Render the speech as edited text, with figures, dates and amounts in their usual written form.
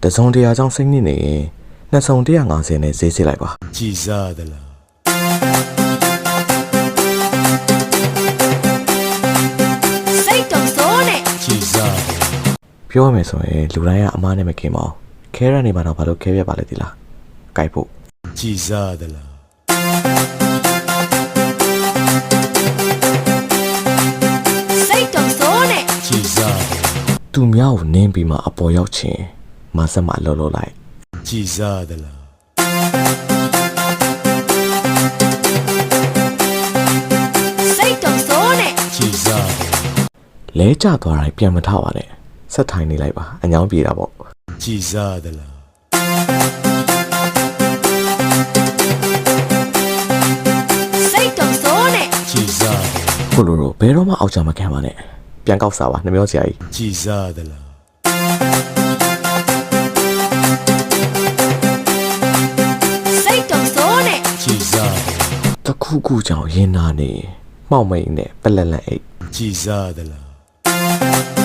တစုံတရာကြောင့်စိတ်နစ်နေရင်နှစ်စုံ150နဲ့ဈေးစစ်လိုက်ပါကြည်စားသလားစိတ်တော့စိုးနဲ့ကြည်စားပြောရမယ်ဆိုရင်လူတိုင်းကအမားနဲ့မခင်ပါဘူးခဲရနေမှာတော့ဘာလို့ခဲပြပါလဲဒီလားကြိုက်ဖို့ကြည်စားသလားစိတ်တော့စိုးနဲ့ကြည်စားသူများကိုနင်းပြီးမှအပေါ်ရောက်ချင်းမဆက်မလောလောလိုက်ကြည်စားသလားစိတ်တော့စိုးနဲ့ကြည်စားလဲကျသွားတိုင်းပြန်မထပါနဲ့ဆက်ထိုင်နေလိုက်ပါအညောင်းပြေတာပေါ့ကြည်စားသလားစိတ်တော့စိုးနဲ့ကြည်စားကိုလိုဘယ်တော့မှအောက်ချမခံပါနဲ့ပြန်ကောက်စားပါနှမျောစရာကြီးကြည်စားသလားစိတ်တော့စိုးနဲ့ကြည်စားတခုခုကြောင့်ရင်နာနေမှောက်မိန်နဲ့ပလက်လက်အိတ်ကြည်စားသလား